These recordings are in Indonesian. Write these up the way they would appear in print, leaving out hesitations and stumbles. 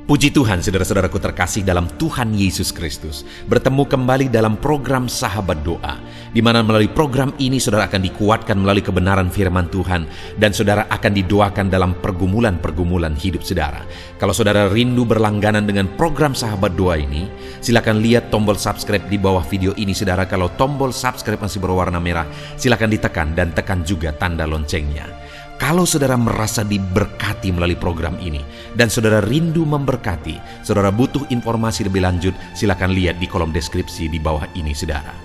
Puji Tuhan, saudara-saudaraku terkasih dalam Tuhan Yesus Kristus. Bertemu kembali dalam program Sahabat Doa, di mana melalui program ini saudara akan dikuatkan melalui kebenaran firman Tuhan, dan saudara akan didoakan dalam pergumulan-pergumulan hidup saudara. Kalau saudara rindu berlangganan dengan program Sahabat Doa ini, silakan lihat tombol subscribe di bawah video ini saudara. Kalau tombol subscribe masih berwarna merah, silakan ditekan dan tekan juga tanda loncengnya. Kalau saudara merasa diberkati melalui program ini dan saudara rindu memberkati, saudara butuh informasi lebih lanjut, silakan lihat di kolom deskripsi di bawah ini saudara.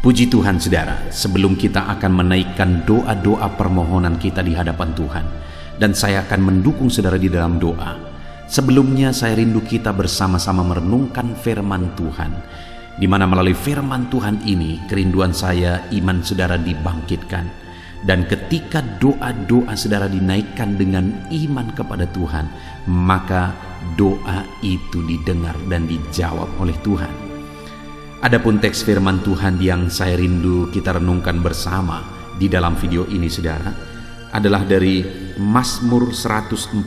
Puji Tuhan saudara, sebelum kita akan menaikkan doa-doa permohonan kita di hadapan Tuhan, dan saya akan mendukung saudara di dalam doa, sebelumnya saya rindu kita bersama-sama merenungkan firman Tuhan, di mana melalui firman Tuhan ini kerinduan saya iman saudara dibangkitkan. Dan ketika doa-doa saudara dinaikkan dengan iman kepada Tuhan, maka doa itu didengar dan dijawab oleh Tuhan. Adapun teks firman Tuhan yang saya rindu kita renungkan bersama di dalam video ini saudara, adalah dari Mazmur 146,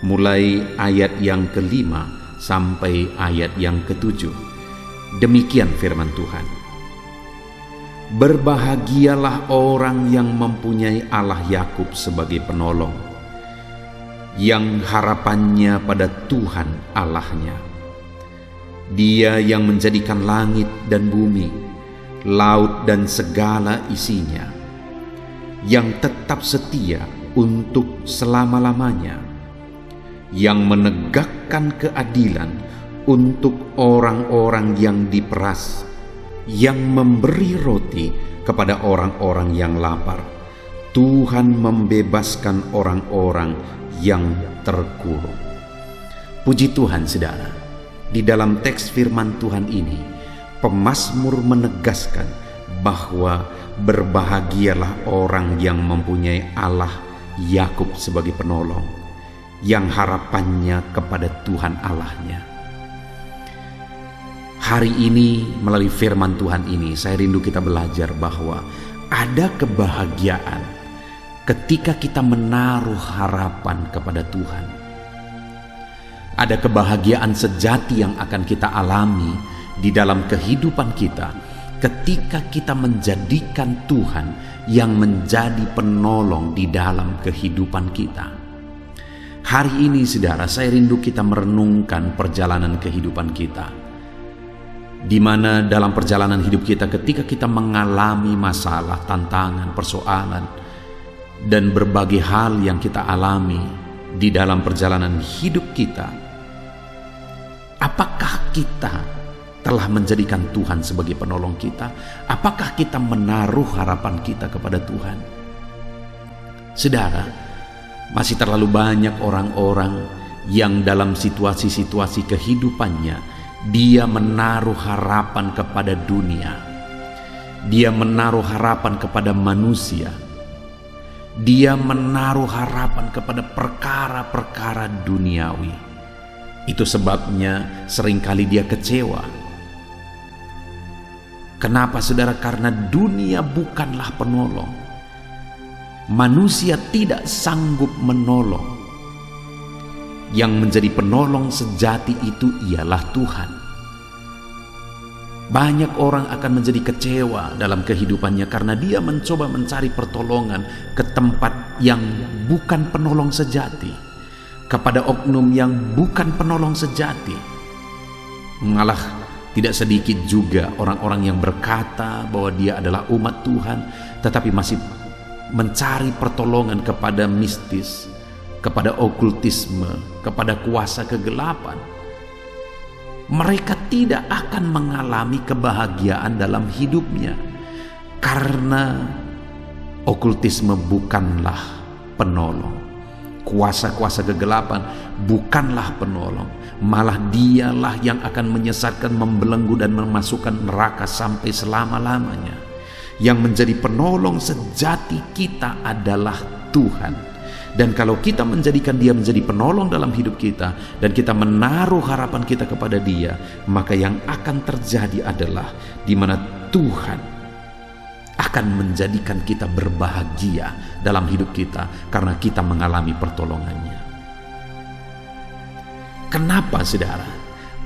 mulai ayat yang ke-5 sampai ayat yang ke-7. Demikian firman Tuhan. Berbahagialah orang yang mempunyai Allah Yakub sebagai penolong, yang harapannya pada Tuhan Allahnya. Dia yang menjadikan langit dan bumi, laut dan segala isinya, yang tetap setia untuk selama-lamanya, yang menegakkan keadilan untuk orang-orang yang diperas, yang memberi roti kepada orang-orang yang lapar. Tuhan membebaskan orang-orang yang terkurung. Puji Tuhan saudara, di dalam teks firman Tuhan ini, pemazmur menegaskan bahwa berbahagialah orang yang mempunyai Allah Yakub sebagai penolong, yang harapannya kepada Tuhan Allahnya. Hari ini melalui firman Tuhan ini saya rindu kita belajar bahwa ada kebahagiaan ketika kita menaruh harapan kepada Tuhan. Ada kebahagiaan sejati yang akan kita alami di dalam kehidupan kita ketika kita menjadikan Tuhan yang menjadi penolong di dalam kehidupan kita. Hari ini saudara, saya rindu kita merenungkan perjalanan kehidupan kita, di mana dalam perjalanan hidup kita ketika kita mengalami masalah, tantangan, persoalan, dan berbagai hal yang kita alami di dalam perjalanan hidup kita, apakah kita telah menjadikan Tuhan sebagai penolong kita? Apakah kita menaruh harapan kita kepada Tuhan? Saudara, masih terlalu banyak orang-orang yang dalam situasi-situasi kehidupannya dia menaruh harapan kepada dunia. Dia menaruh harapan kepada manusia. Dia menaruh harapan kepada perkara-perkara duniawi. Itu sebabnya seringkali dia kecewa. Kenapa saudara? Karena dunia bukanlah penolong. Manusia tidak sanggup menolong. Yang menjadi penolong sejati itu ialah Tuhan. Banyak orang akan menjadi kecewa dalam kehidupannya karena dia mencoba mencari pertolongan ke tempat yang bukan penolong sejati, kepada oknum yang bukan penolong sejati. Malah tidak sedikit juga orang-orang yang berkata bahwa dia adalah umat Tuhan, tetapi masih mencari pertolongan kepada mistis, kepada okultisme, kepada kuasa kegelapan. Mereka tidak akan mengalami kebahagiaan dalam hidupnya karena okultisme bukanlah penolong. Kuasa-kuasa kegelapan bukanlah penolong, malah dialah yang akan menyesatkan, membelenggu dan memasukkan neraka sampai selama-lamanya. Yang menjadi penolong sejati kita adalah Tuhan. Dan kalau kita menjadikan dia menjadi penolong dalam hidup kita, dan kita menaruh harapan kita kepada dia, maka yang akan terjadi adalah di mana Tuhan akan menjadikan kita berbahagia dalam hidup kita karena kita mengalami pertolongannya. Kenapa saudara?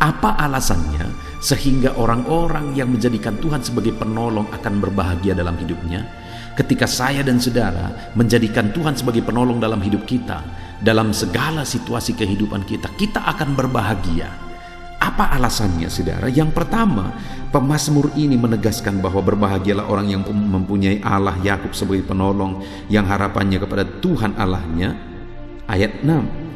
Apa alasannya sehingga orang-orang yang menjadikan Tuhan sebagai penolong akan berbahagia dalam hidupnya? Ketika saya dan saudara menjadikan Tuhan sebagai penolong dalam hidup kita, dalam segala situasi kehidupan kita, kita akan berbahagia. Apa alasannya saudara? Yang pertama, pemazmur ini menegaskan bahwa berbahagialah orang yang mempunyai Allah Yakub sebagai penolong, yang harapannya kepada Tuhan Allahnya. Ayat 6,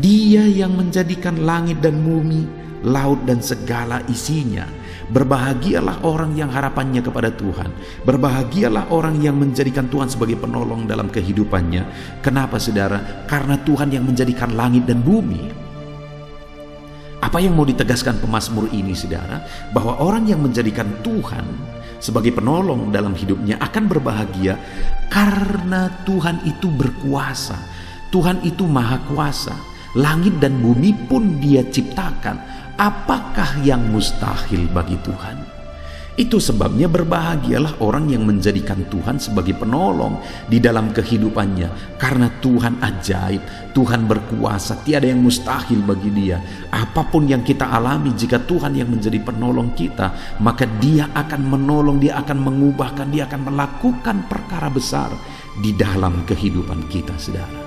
Dia yang menjadikan langit dan bumi, laut dan segala isinya. Berbahagialah orang yang harapannya kepada Tuhan. Berbahagialah orang yang menjadikan Tuhan sebagai penolong dalam kehidupannya. Kenapa saudara? Karena Tuhan yang menjadikan langit dan bumi. Apa yang mau ditegaskan pemazmur ini saudara? Bahwa orang yang menjadikan Tuhan sebagai penolong dalam hidupnya akan berbahagia karena Tuhan itu berkuasa. Tuhan itu maha kuasa. Langit dan bumi pun Dia ciptakan. Apakah yang mustahil bagi Tuhan? Itu sebabnya berbahagialah orang yang menjadikan Tuhan sebagai penolong di dalam kehidupannya. Karena Tuhan ajaib, Tuhan berkuasa, tiada yang mustahil bagi Dia. Apapun yang kita alami, jika Tuhan yang menjadi penolong kita, maka Dia akan menolong, Dia akan mengubahkan, Dia akan melakukan perkara besar di dalam kehidupan kita saudara.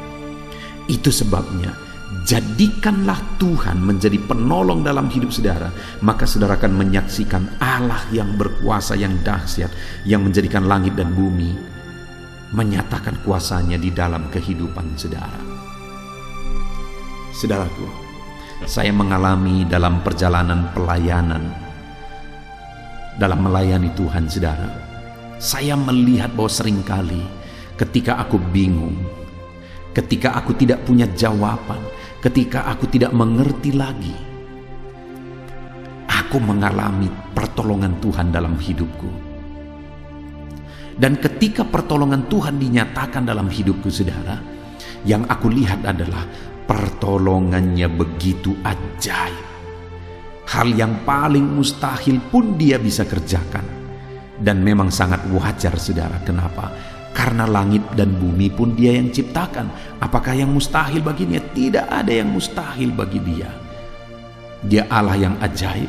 Itu sebabnya jadikanlah Tuhan menjadi penolong dalam hidup saudara, maka saudara akan menyaksikan Allah yang berkuasa, yang dahsyat, yang menjadikan langit dan bumi, menyatakan kuasanya di dalam kehidupan saudara. Saudaraku, saya mengalami dalam perjalanan pelayanan, dalam melayani Tuhan saudara, saya melihat bahwa seringkali ketika aku bingung, ketika aku tidak punya jawaban, ketika aku tidak mengerti lagi, aku mengalami pertolongan Tuhan dalam hidupku. Dan ketika pertolongan Tuhan dinyatakan dalam hidupku saudara, yang aku lihat adalah pertolongannya begitu ajaib. Hal yang paling mustahil pun Dia bisa kerjakan. Dan memang sangat wajar saudara. Kenapa? Karena langit dan bumi pun Dia yang ciptakan. Apakah yang mustahil baginya? Tidak ada yang mustahil bagi Dia. Dia Allah yang ajaib.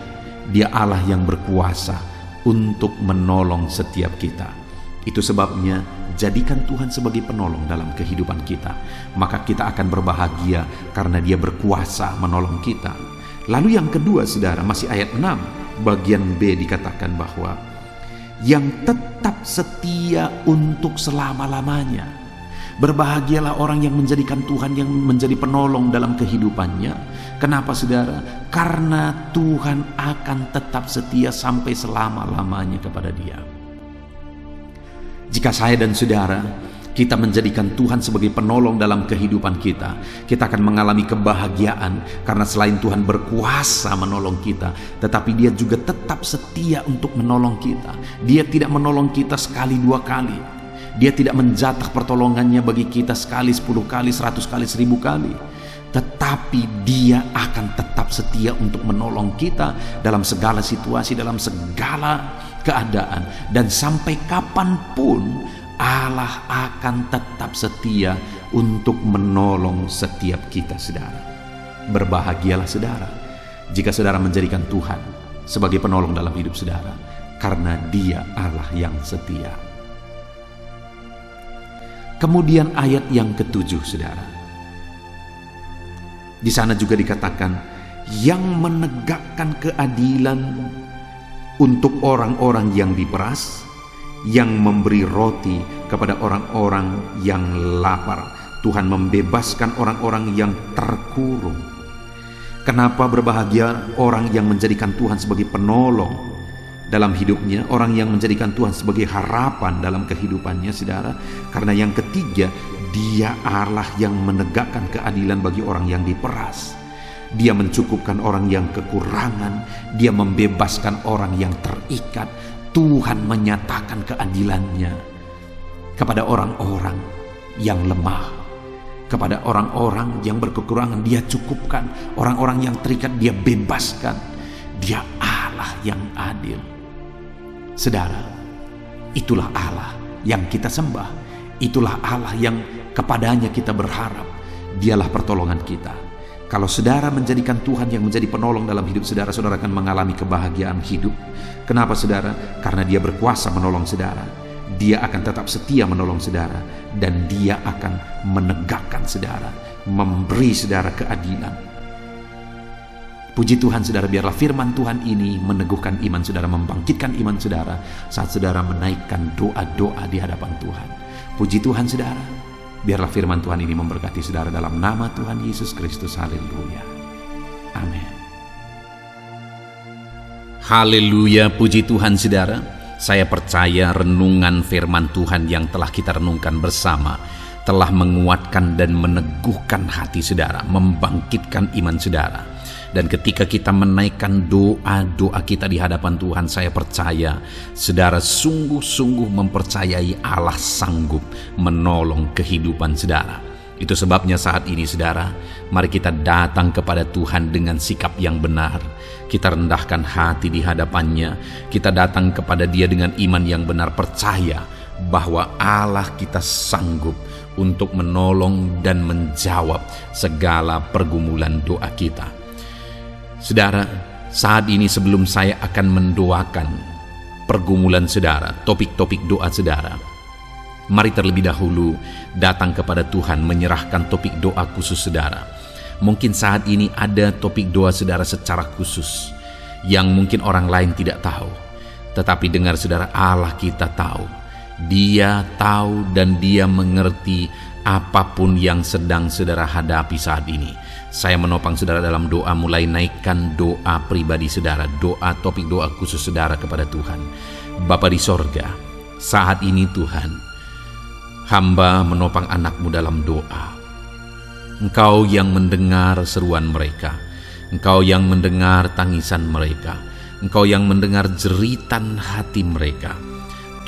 Dia Allah yang berkuasa untuk menolong setiap kita. Itu sebabnya jadikan Tuhan sebagai penolong dalam kehidupan kita. Maka kita akan berbahagia karena Dia berkuasa menolong kita. Lalu yang kedua saudara, masih ayat 6 bagian B dikatakan bahwa yang tetap setia untuk selama-lamanya. Berbahagialah orang yang menjadikan Tuhan yang menjadi penolong dalam kehidupannya. Kenapa saudara? Karena Tuhan akan tetap setia sampai selama-lamanya kepada Dia. Jika saya dan saudara kita menjadikan Tuhan sebagai penolong dalam kehidupan kita, kita akan mengalami kebahagiaan karena selain Tuhan berkuasa menolong kita, tetapi Dia juga tetap setia untuk menolong kita. Dia tidak menolong kita sekali dua kali. Dia tidak menjatah pertolongannya bagi kita sekali, 10 kali, 100 kali, 1000 kali. Tetapi Dia akan tetap setia untuk menolong kita dalam segala situasi, dalam segala keadaan. Dan sampai kapanpun Allah akan tetap setia untuk menolong setiap kita saudara. Berbahagialah saudara jika saudara menjadikan Tuhan sebagai penolong dalam hidup saudara, karena Dia Allah yang setia. Kemudian ayat yang ke-7 saudara, di sana juga dikatakan yang menegakkan keadilan untuk orang-orang yang diperas, yang memberi roti kepada orang-orang yang lapar. Tuhan membebaskan orang-orang yang terkurung. Kenapa berbahagia orang yang menjadikan Tuhan sebagai penolong dalam hidupnya, orang yang menjadikan Tuhan sebagai harapan dalam kehidupannya saudara? Karena yang ketiga, Dia Allah yang menegakkan keadilan bagi orang yang diperas. Dia mencukupkan orang yang kekurangan. Dia membebaskan orang yang terikat. Tuhan menyatakan keadilannya kepada orang-orang yang lemah, kepada orang-orang yang berkekurangan Dia cukupkan, orang-orang yang terikat Dia bebaskan. Dia Allah yang adil. Saudara, itulah Allah yang kita sembah. Itulah Allah yang kepadanya kita berharap. Dialah pertolongan kita. Kalau saudara menjadikan Tuhan yang menjadi penolong dalam hidup saudara, saudara akan mengalami kebahagiaan hidup. Kenapa saudara? Karena Dia berkuasa menolong saudara. Dia akan tetap setia menolong saudara, dan Dia akan menegakkan saudara, memberi saudara keadilan. Puji Tuhan saudara, biarlah firman Tuhan ini meneguhkan iman saudara, membangkitkan iman saudara saat saudara menaikkan doa-doa di hadapan Tuhan. Puji Tuhan saudara, biarlah firman Tuhan ini memberkati saudara dalam nama Tuhan Yesus Kristus. Haleluya. Amin. Haleluya, puji Tuhan saudara. Saya percaya renungan firman Tuhan yang telah kita renungkan bersama telah menguatkan dan meneguhkan hati saudara, membangkitkan iman saudara. Dan ketika kita menaikkan doa-doa kita di hadapan Tuhan, saya percaya saudara sungguh-sungguh mempercayai Allah sanggup menolong kehidupan saudara. Itu sebabnya saat ini saudara, mari kita datang kepada Tuhan dengan sikap yang benar. Kita rendahkan hati di hadapannya. Kita datang kepada Dia dengan iman yang benar, percaya bahwa Allah kita sanggup untuk menolong dan menjawab segala pergumulan doa kita. Saudara, saat ini sebelum saya akan mendoakan pergumulan saudara, topik-topik doa saudara, mari terlebih dahulu datang kepada Tuhan menyerahkan topik doa khusus saudara. Mungkin saat ini ada topik doa saudara secara khusus yang mungkin orang lain tidak tahu. Tetapi dengar saudara, Allah kita tahu. Dia tahu dan Dia mengerti apapun yang sedang saudara hadapi saat ini. Saya menopang saudara dalam doa, mulai naikkan doa pribadi saudara, doa topik doa khusus saudara kepada Tuhan. Bapa di sorga, saat ini Tuhan, hamba menopang anak-Mu dalam doa. Engkau yang mendengar seruan mereka, Engkau yang mendengar tangisan mereka, Engkau yang mendengar jeritan hati mereka.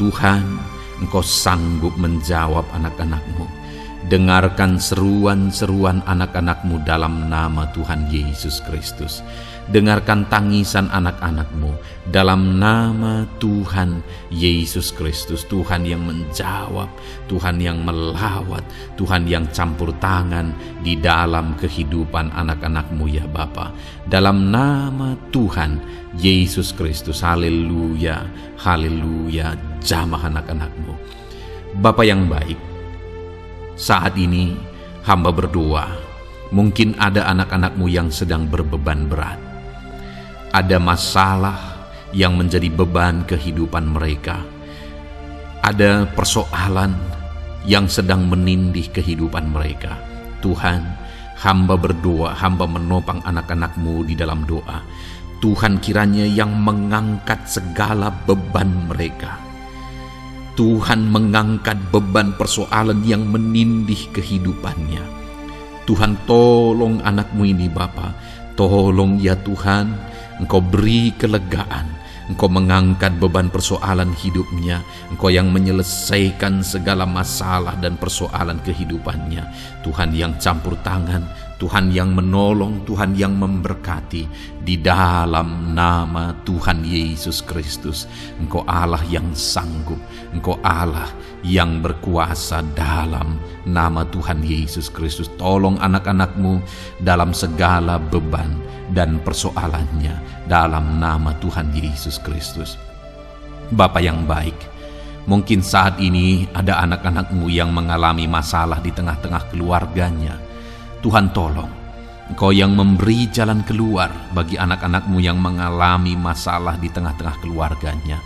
Tuhan, Engkau sanggup menjawab anak-anak-Mu. Dengarkan seruan-seruan anak-anak-Mu dalam nama Tuhan Yesus Kristus. Dengarkan tangisan anak-anak-Mu dalam nama Tuhan Yesus Kristus. Tuhan yang menjawab, Tuhan yang melawat, Tuhan yang campur tangan di dalam kehidupan anak-anak-Mu ya Bapa. Dalam nama Tuhan Yesus Kristus. Haleluya, haleluya. Jamah anak-anak-Mu. Bapa yang baik, saat ini hamba berdoa, mungkin ada anak-anak-Mu yang sedang berbeban berat. Ada masalah yang menjadi beban kehidupan mereka. Ada persoalan yang sedang menindih kehidupan mereka. Tuhan, hamba berdoa, hamba menopang anak-anak-Mu di dalam doa. Tuhan kiranya yang mengangkat segala beban mereka. Tuhan mengangkat beban persoalan yang menindih kehidupannya. Tuhan, tolong anak-Mu ini Bapa. Tolong ya Tuhan, Engkau beri kelegaan. Engkau mengangkat beban persoalan hidupnya. Engkau yang menyelesaikan segala masalah dan persoalan kehidupannya. Tuhan yang campur tangan, Tuhan yang menolong, Tuhan yang memberkati. Di dalam nama Tuhan Yesus Kristus, Engkau Allah yang sanggup, Engkau Allah yang berkuasa. Dalam nama Tuhan Yesus Kristus, tolong anak-anak-Mu dalam segala beban dan persoalannya, dalam nama Tuhan Yesus Kristus. Bapa yang baik, mungkin saat ini ada anak-anak-Mu yang mengalami masalah di tengah-tengah keluarganya. Tuhan tolong, Engkau yang memberi jalan keluar bagi anak-anak-Mu yang mengalami masalah di tengah-tengah keluarganya.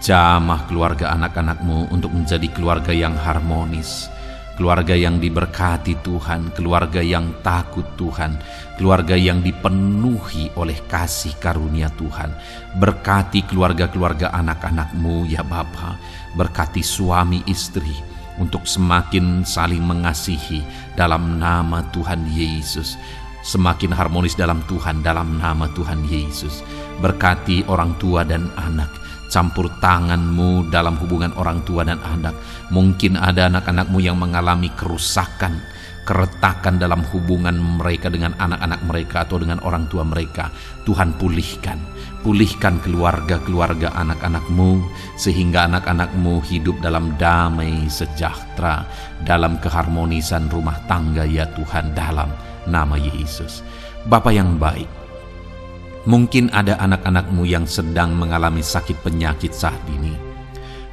Jamah keluarga anak-anak-Mu untuk menjadi keluarga yang harmonis, keluarga yang diberkati Tuhan, keluarga yang takut Tuhan, keluarga yang dipenuhi oleh kasih karunia Tuhan. Berkati keluarga-keluarga anak-anak-Mu ya Bapa, berkati suami istri untuk semakin saling mengasihi dalam nama Tuhan Yesus, semakin harmonis dalam Tuhan dalam nama Tuhan Yesus. Berkati orang tua dan anak, campur tangan-Mu dalam hubungan orang tua dan anak. Mungkin ada anak-anak-Mu yang mengalami kerusakan, keretakan dalam hubungan mereka dengan anak-anak mereka atau dengan orang tua mereka. Tuhan pulihkan keluarga-keluarga anak-anak-Mu, sehingga anak-anak-Mu hidup dalam damai sejahtera, dalam keharmonisan rumah tangga ya Tuhan, dalam nama Yesus. Bapa yang baik, mungkin ada anak-anak-Mu yang sedang mengalami sakit penyakit saat ini.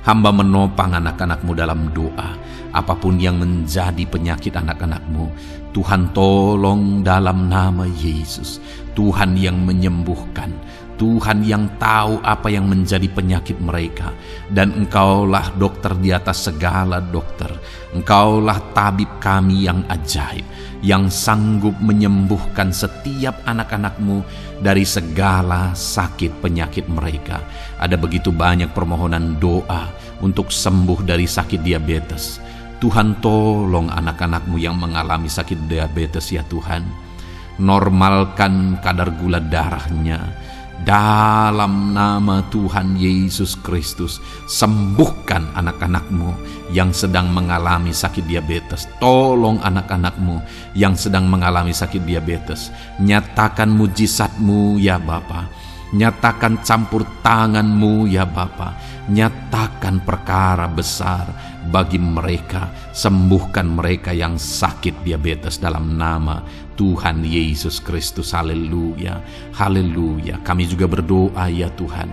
Hamba menopang anak-anak-Mu dalam doa. Apapun yang menjadi penyakit anak-anak-Mu, Tuhan tolong dalam nama Yesus. Tuhan yang menyembuhkan, Tuhan yang tahu apa yang menjadi penyakit mereka. Dan Engkaulah dokter di atas segala dokter. Engkaulah tabib kami yang ajaib, yang sanggup menyembuhkan setiap anak-anak-Mu dari segala sakit penyakit mereka. Ada begitu banyak permohonan doa untuk sembuh dari sakit diabetes. Tuhan tolong anak-anak-Mu yang mengalami sakit diabetes ya Tuhan. Normalkan kadar gula darahnya. Dalam nama Tuhan Yesus Kristus, sembuhkan anak-anak-Mu yang sedang mengalami sakit diabetes. Tolong anak-anak-Mu yang sedang mengalami sakit diabetes. Nyatakan mujizat-Mu ya Bapa. Nyatakan campur tangan-Mu ya Bapa. Nyatakan perkara besar bagi mereka. Sembuhkan mereka yang sakit diabetes dalam nama Tuhan Yesus Kristus. Haleluya, haleluya. Kami juga berdoa ya Tuhan,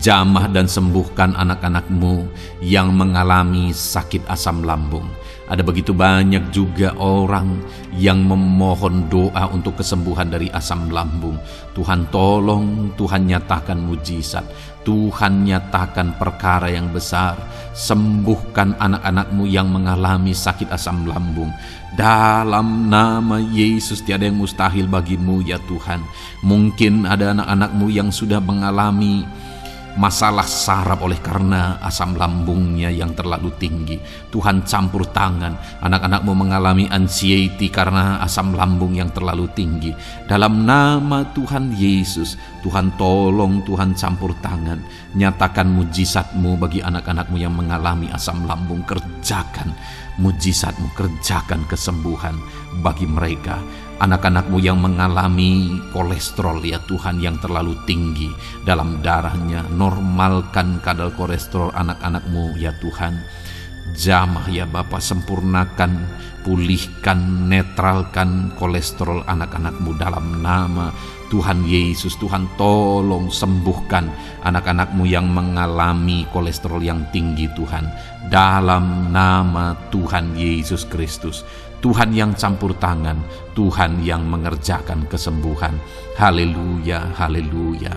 jamah dan sembuhkan anak-anak-Mu yang mengalami sakit asam lambung. Ada begitu banyak juga orang yang memohon doa untuk kesembuhan dari asam lambung. Tuhan tolong, Tuhan nyatakan mujizat, Tuhan nyatakan perkara yang besar. Sembuhkan anak-anak-Mu yang mengalami sakit asam lambung. Dalam nama Yesus, tiada yang mustahil bagi-Mu ya Tuhan. Mungkin ada anak-anak-Mu yang sudah mengalami masalah saraf oleh karena asam lambungnya yang terlalu tinggi. Tuhan campur tangan. Anak-anak-Mu mengalami anxiety karena asam lambung yang terlalu tinggi. Dalam nama Tuhan Yesus, Tuhan tolong, Tuhan campur tangan. Nyatakan mujizat-Mu bagi anak-anak-Mu yang mengalami asam lambung. Kerjakan mujizat-Mu, kerjakan kesembuhan bagi mereka. Anak-anak-Mu yang mengalami kolesterol ya Tuhan yang terlalu tinggi dalam darahnya, normalkan kadar kolesterol anak-anak-Mu ya Tuhan. Jamah ya Bapa, sempurnakan, pulihkan, netralkan kolesterol anak-anak-Mu dalam nama Tuhan Yesus. Tuhan tolong sembuhkan anak-anak-Mu yang mengalami kolesterol yang tinggi Tuhan. Dalam nama Tuhan Yesus Kristus. Tuhan yang campur tangan, Tuhan yang mengerjakan kesembuhan. Haleluya, haleluya.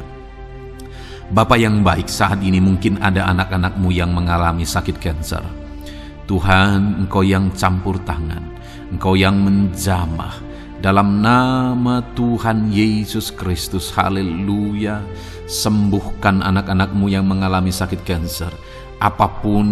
Bapa yang baik, saat ini mungkin ada anak-anak-Mu yang mengalami sakit kanker. Tuhan, Engkau yang campur tangan, Engkau yang menjamah. Dalam nama Tuhan Yesus Kristus, haleluya. Sembuhkan anak-anak-Mu yang mengalami sakit kanker. Apapun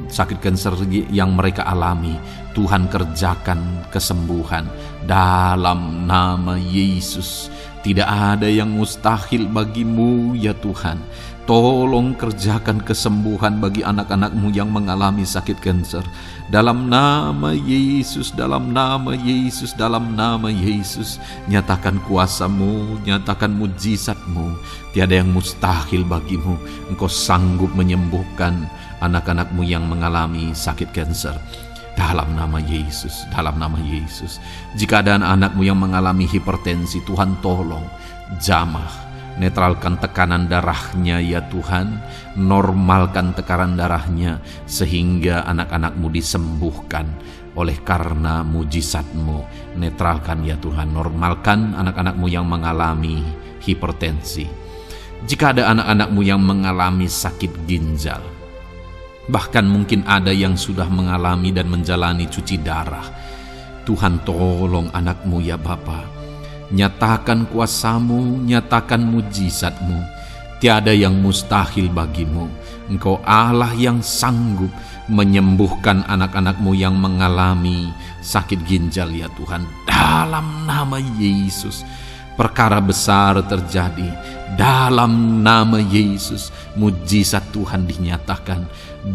sakit kanker yang mereka alami, Tuhan kerjakan kesembuhan dalam nama Yesus. Tidak ada yang mustahil bagi-Mu ya Tuhan. Tolong kerjakan kesembuhan bagi anak-anak-Mu yang mengalami sakit kanker. Dalam nama Yesus, dalam nama Yesus, dalam nama Yesus. Nyatakan kuasa-Mu, nyatakan mujizat-Mu. Tiada yang mustahil bagi-Mu. Engkau sanggup menyembuhkan anak-anak-Mu yang mengalami sakit kanker. Dalam nama Yesus, dalam nama Yesus. Jika ada anak-anak-Mu yang mengalami hipertensi, Tuhan tolong jamah, netralkan tekanan darahnya ya Tuhan. Normalkan tekanan darahnya sehingga anak-anak-Mu disembuhkan oleh karena mujizat-Mu. Netralkan ya Tuhan, normalkan anak-anak-Mu yang mengalami hipertensi. Jika ada anak-anak-Mu yang mengalami sakit ginjal, bahkan mungkin ada yang sudah mengalami dan menjalani cuci darah, Tuhan tolong anak-Mu ya Bapa. Nyatakan kuasa-Mu, nyatakan mujizat-Mu. Tiada yang mustahil bagi-Mu. Engkau Allah yang sanggup menyembuhkan anak-anak-Mu yang mengalami sakit ginjal ya Tuhan. Dalam nama Yesus, perkara besar terjadi. Dalam nama Yesus, mujizat Tuhan dinyatakan.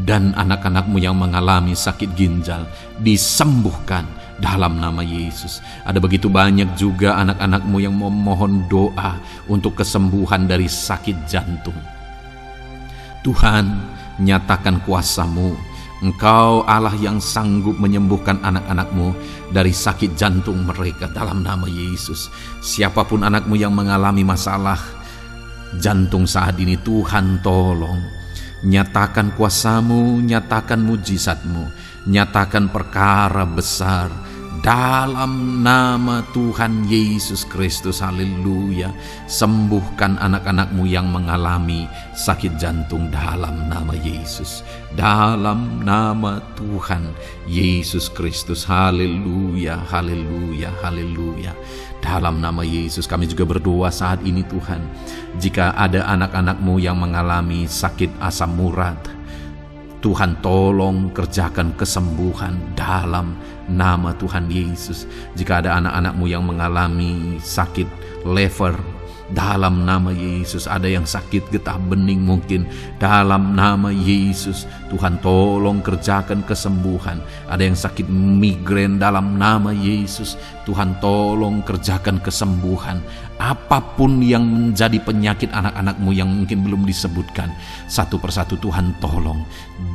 Dan anak-anak-Mu yang mengalami sakit ginjal disembuhkan dalam nama Yesus. Ada begitu banyak juga anak-anak-Mu yang memohon doa untuk kesembuhan dari sakit jantung. Tuhan, nyatakan kuasa-Mu. Engkau Allah yang sanggup menyembuhkan anak-anak-Mu dari sakit jantung mereka dalam nama Yesus. Siapapun anak-Mu yang mengalami masalah jantung saat ini, Tuhan tolong. Nyatakan kuasa-Mu, nyatakan mujizat-Mu, nyatakan perkara besar dalam nama Tuhan Yesus Kristus. Haleluya. Sembuhkan anak-anak-Mu yang mengalami sakit jantung dalam nama Yesus, dalam nama Tuhan Yesus Kristus. Haleluya, haleluya, haleluya. Dalam nama Yesus kami juga berdoa saat ini Tuhan, jika ada anak-anak-Mu yang mengalami sakit asam urat, Tuhan tolong kerjakan kesembuhan dalam nama Tuhan Yesus. Jika ada anak-anak-Mu yang mengalami sakit liver, dalam nama Yesus. Ada yang sakit getah bening mungkin, dalam nama Yesus Tuhan tolong kerjakan kesembuhan. Ada yang sakit migrain, dalam nama Yesus Tuhan tolong kerjakan kesembuhan. Apapun yang menjadi penyakit anak-anak-Mu yang mungkin belum disebutkan, satu persatu Tuhan tolong.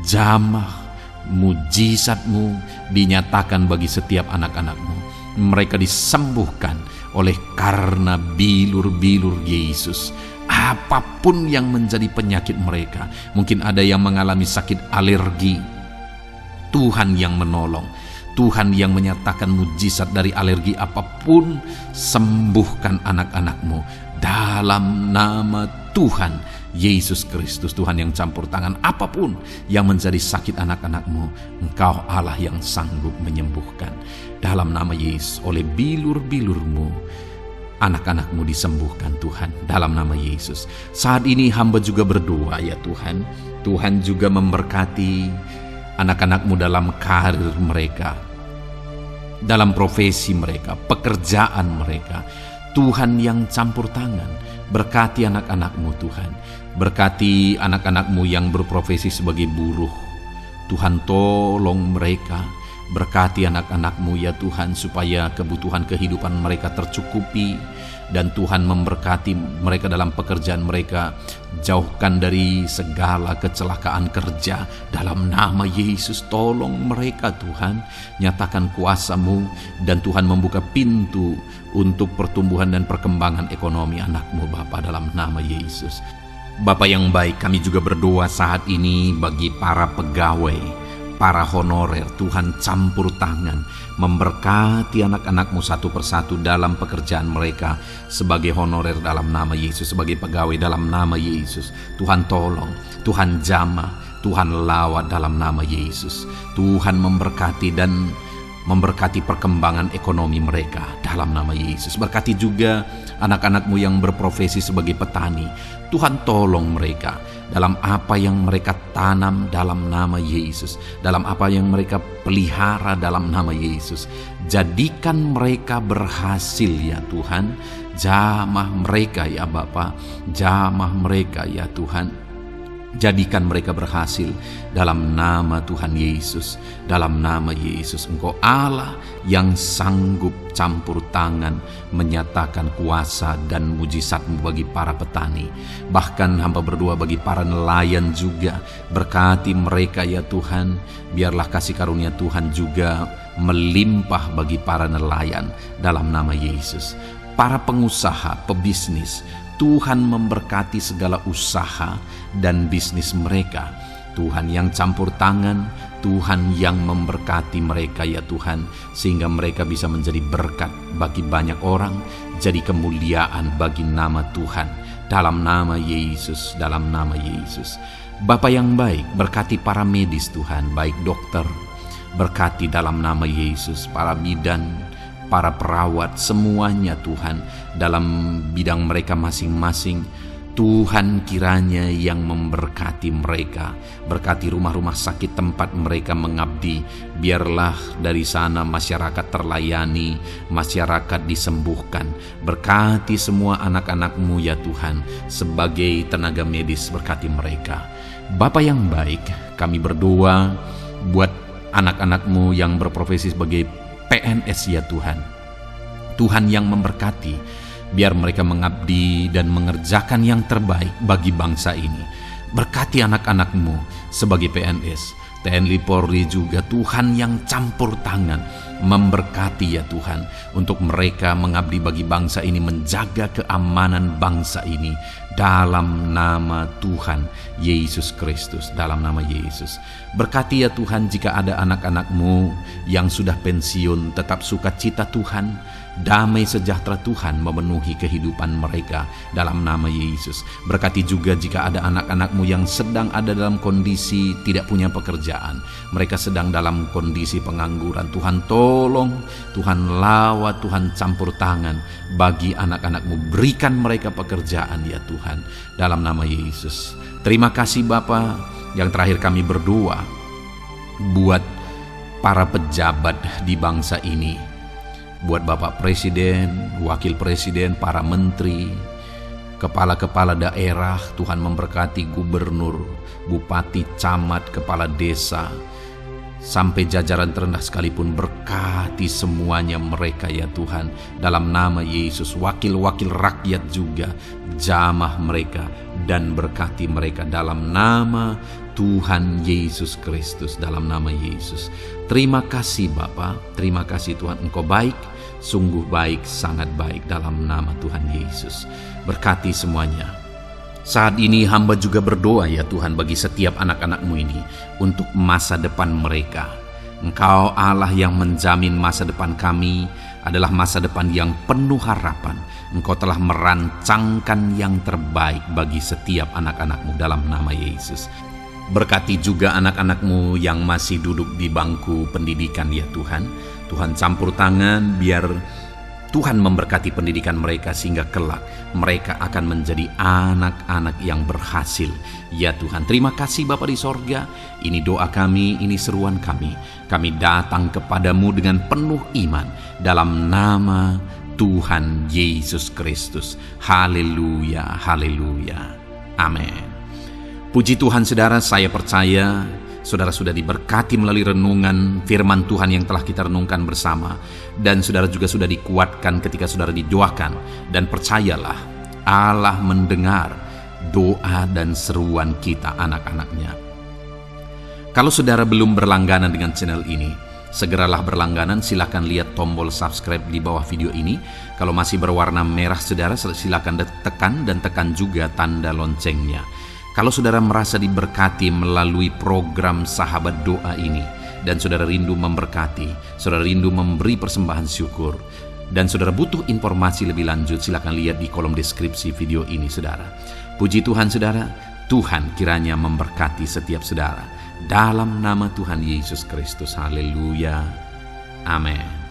Jamah mujizat-Mu dinyatakan bagi setiap anak-anak-Mu. Mereka disembuhkan oleh karena bilur-bilur Yesus. Apapun yang menjadi penyakit mereka, mungkin ada yang mengalami sakit alergi, Tuhan yang menolong, Tuhan yang menyatakan mujizat dari alergi apapun. Sembuhkan anak-anak-Mu dalam nama Tuhan Yesus Kristus. Tuhan yang campur tangan apapun yang menjadi sakit anak-anak-Mu, Engkau Allah yang sanggup menyembuhkan. Dalam nama Yesus, oleh bilur-bilur-Mu anak-anak-Mu disembuhkan Tuhan, dalam nama Yesus. Saat ini hamba juga berdoa ya Tuhan, Tuhan juga memberkati anak-anak-Mu dalam karir mereka, dalam profesi mereka, pekerjaan mereka. Tuhan yang campur tangan, berkati anak-anak-Mu Tuhan. Berkati anak-anak-Mu yang berprofesi sebagai buruh, Tuhan tolong mereka. Berkati anak-anak-Mu ya Tuhan, supaya kebutuhan kehidupan mereka tercukupi, dan Tuhan memberkati mereka dalam pekerjaan mereka. Jauhkan dari segala kecelakaan kerja dalam nama Yesus. Tolong mereka Tuhan, nyatakan kuasa-Mu, dan Tuhan membuka pintu untuk pertumbuhan dan perkembangan ekonomi anak-Mu Bapa, dalam nama Yesus. Bapa yang baik, kami juga berdoa saat ini bagi para pegawai, para honorer. Tuhan campur tangan, memberkati anak-anak-Mu satu persatu dalam pekerjaan mereka sebagai honorer dalam nama Yesus, sebagai pegawai dalam nama Yesus. Tuhan tolong, Tuhan jamah, Tuhan lawat dalam nama Yesus. Tuhan memberkati dan memberkati perkembangan ekonomi mereka dalam nama Yesus. Berkati juga anak-anak-Mu yang berprofesi sebagai petani. Tuhan tolong mereka dalam apa yang mereka tanam dalam nama Yesus, dalam apa yang mereka pelihara dalam nama Yesus. Jadikan mereka berhasil ya Tuhan. Jamah mereka ya Bapa, jamah mereka ya Tuhan. Jadikan mereka berhasil dalam nama Tuhan Yesus, dalam nama Yesus. Engkau Allah yang sanggup campur tangan, menyatakan kuasa dan mujizat-Mu bagi para petani. Bahkan hamba berdoa bagi para nelayan juga. Berkati mereka ya Tuhan. Biarlah kasih karunia Tuhan juga melimpah bagi para nelayan dalam nama Yesus. Para pengusaha, pebisnis, Tuhan memberkati segala usaha dan bisnis mereka. Tuhan yang campur tangan, Tuhan yang memberkati mereka ya Tuhan, sehingga mereka bisa menjadi berkat bagi banyak orang, jadi kemuliaan bagi nama Tuhan. Dalam nama Yesus, dalam nama Yesus. Bapa yang baik, berkati para medis Tuhan, baik dokter, berkati dalam nama Yesus, para bidan, para perawat, semuanya Tuhan, dalam bidang mereka masing-masing. Tuhan kiranya yang memberkati mereka. Berkati rumah-rumah sakit tempat mereka mengabdi. Biarlah dari sana masyarakat terlayani, masyarakat disembuhkan. Berkati semua anak-anak-Mu ya Tuhan, sebagai tenaga medis, berkati mereka. Bapa yang baik, kami berdoa buat anak-anak-Mu yang berprofesi sebagai PNS ya Tuhan. Tuhan yang memberkati, biar mereka mengabdi dan mengerjakan yang terbaik bagi bangsa ini. Berkati anak-anak-Mu sebagai PNS. TNI Polri juga Tuhan yang campur tangan memberkati ya Tuhan, untuk mereka mengabdi bagi bangsa ini, menjaga keamanan bangsa ini dalam nama Tuhan Yesus Kristus, dalam nama Yesus. Berkati ya Tuhan jika ada anak-anak-Mu yang sudah pensiun, tetap sukacita Tuhan, damai sejahtera Tuhan memenuhi kehidupan mereka dalam nama Yesus. Berkati juga jika ada anak-anak-Mu yang sedang ada dalam kondisi tidak punya pekerjaan, mereka sedang dalam kondisi pengangguran. Tuhan tolong, Tuhan lawat, Tuhan campur tangan bagi anak-anak-Mu, berikan mereka pekerjaan ya Tuhan dalam nama Yesus. Terima kasih Bapa. Yang terakhir kami berdoa buat para pejabat di bangsa ini, buat Bapak Presiden, Wakil Presiden, para menteri, kepala-kepala daerah. Tuhan memberkati gubernur, bupati, camat, kepala desa, sampai jajaran terendah sekalipun. Berkati semuanya mereka ya Tuhan dalam nama Yesus. Wakil-wakil rakyat juga, jamah mereka, dan berkati mereka dalam nama Tuhan Yesus Kristus, dalam nama Yesus. Terima kasih Bapa, terima kasih Tuhan, Engkau baik, sungguh baik, sangat baik dalam nama Tuhan Yesus. Berkati semuanya. Saat ini hamba juga berdoa ya Tuhan bagi setiap anak-anak-Mu ini untuk masa depan mereka. Engkau Allah yang menjamin masa depan kami adalah masa depan yang penuh harapan. Engkau telah merancangkan yang terbaik bagi setiap anak-anak-Mu dalam nama Yesus. Berkati juga anak-anak-Mu yang masih duduk di bangku pendidikan ya Tuhan. Tuhan campur tangan biar Tuhan memberkati pendidikan mereka sehingga kelak mereka akan menjadi anak-anak yang berhasil. Ya Tuhan, terima kasih Bapa di sorga. Ini doa kami, ini seruan kami. Kami datang kepadamu dengan penuh iman dalam nama Tuhan Yesus Kristus. Haleluya, haleluya. Amin. Puji Tuhan saudara, saya percaya saudara sudah diberkati melalui renungan firman Tuhan yang telah kita renungkan bersama. Dan saudara juga sudah dikuatkan ketika saudara didoakan. Dan percayalah, Allah mendengar doa dan seruan kita anak-anaknya. Kalau saudara belum berlangganan dengan channel ini, segeralah berlangganan. Silakan lihat tombol subscribe di bawah video ini. Kalau masih berwarna merah saudara, silakan tekan, dan tekan juga tanda loncengnya. Kalau saudara merasa diberkati melalui program Sahabat Doa ini, dan saudara rindu memberkati, saudara rindu memberi persembahan syukur, dan saudara butuh informasi lebih lanjut, silakan lihat di kolom deskripsi video ini saudara. Puji Tuhan saudara, Tuhan kiranya memberkati setiap saudara. Dalam nama Tuhan Yesus Kristus, haleluya, amin.